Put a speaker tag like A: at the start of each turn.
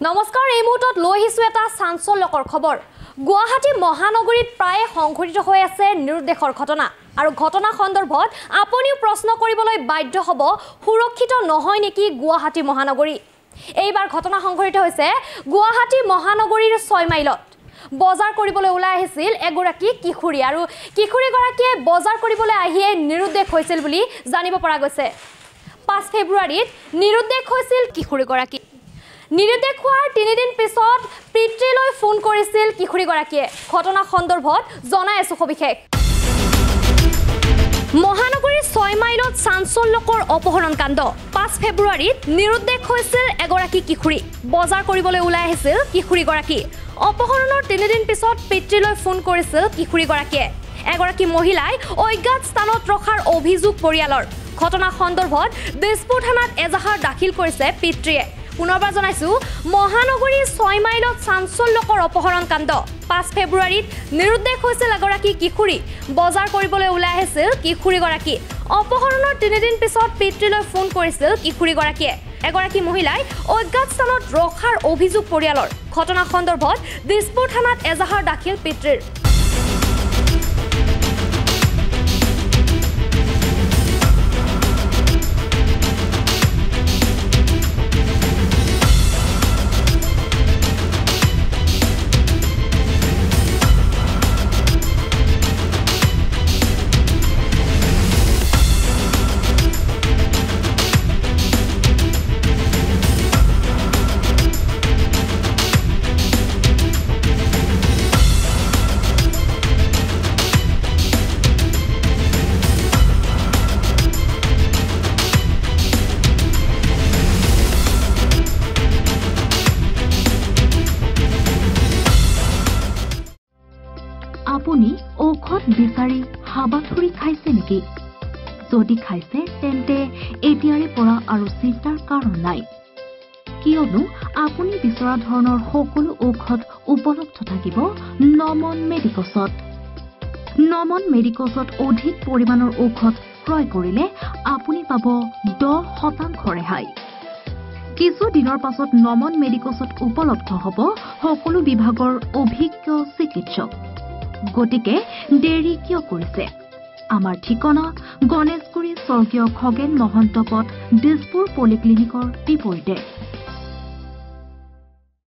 A: নমস্কাৰ এই মুহূৰ্তত লৈ আহিছো এটা চাঞ্চল্যকৰ খবৰ গুৱাহাটী মহানগৰীত প্ৰায় সংঘটিত হৈ আছে নিৰুদ্দেশৰ ঘটনা আৰু ঘটনা সন্দৰ্ভত আপুনিও প্ৰশ্ন কৰিবলৈ বাধ্য হ'ব সুৰক্ষিত নহয় নেকি গুৱাহাটী মহানগৰী এইবাৰ ঘটনা সংঘটিত হৈছে গুৱাহাটী মহানগৰীৰ 6 মাইলত বজাৰ কৰিবলৈ ওলাই আহিছিল এগৰাকী কিশোৰী আৰু কিশোৰীগৰাকীয়ে বজাৰ কৰিবলৈ আহিয়ে নিৰুদ্দেশ হৈছিল বুলি জানিব পৰা গৈছে 5 ফেব্ৰুৱাৰীত নিৰুদ্দেশ হৈছিল কিশোৰীগৰাকী নিৰুদ্দেশ হোৱাৰ 3 দিন পিছত পিতৃলৈ ফোন কৰিছিল কিশোৰীগৰাকীয়ে ঘটনা সন্দৰ্ভত জনাই আছো সবিশেষ মহানগৰীৰ 6 মাইলত চাঞ্চল্যকৰ অপহৰণ কাণ্ড 5 ফেব্ৰুৱাৰীত নিৰুদ্দেশ হৈছিল এগৰাকী কিশোৰী বজাৰ কৰিবলৈ ওলাই আহিছিল কিশোৰীগৰাকী অপহৰণৰ 3 দিন পিছত পিতৃলৈ ফোন কৰিছিল কিশোৰীগৰাকীয়ে এগৰাকী মহিলাই অজ্ঞাত স্থানত ৰখাৰ অভিযোগ পৰিয়ালৰ ঘটনা সন্দৰ্ভত দিছপুৰ থানাত এজাহাৰ দাখিল কৰিছে পিতৃয়ে পুনৰবাৰ জনাইছো মহানগৰীৰ 6 মাইলত চাঞ্চল্যকৰ অপহৰণ কাণ্ড 5 ফেব্ৰুৱাৰীত নিৰুদ্দেশ হৈছিল এগৰাকী কিশোৰী বজাৰ কৰিবলৈ ওলাই আহিছিল কিশোৰীগৰাকী অপহৰণৰ 3 দিন পিছত পিতৃলৈ ফোন কৰিছিল কিশোৰীগৰাকীয়ে এগৰাকী মহিলাই অজ্ঞাত স্থানত ৰখাৰ অভিযোগ পৰিয়ালৰ ঘটনা সন্দৰ্ভত দিছপুৰ থানাত এজাহাৰ দাখিল পিতৃৰ
B: আপুনি ঔষধ বিচাৰি হাবাথুৰি খাইছে নেকি যদি খাইছে তেন্তে এতিয়াৰে পৰা আৰু চিন্তাৰ কাৰণ নাই কিয়নো আপুনি বিচৰা ধৰণৰ সকলো ঔষধ উপলব্ধ থাকিব নমন মেডিকছত নমন মেডিকছত অধিক পৰিমাণৰ ঔষধ ক্ৰয় কৰিলে আপুনি পাব 10% ৰেহাই কিছু দিনৰ পাছত নমন মেডিকছত উপলব্ধ হ'ব সকলো বিভাগৰ অভিজ্ঞ চিকিৎসক গতিকে দেৰি কিয় কৰিছে আমাৰ ঠিকনা গণেশগুৰি স্বৰ্গীয় খগেন মহন্ত পথ দিছপুৰ পলিক্লিনিকৰ বিপৰীতে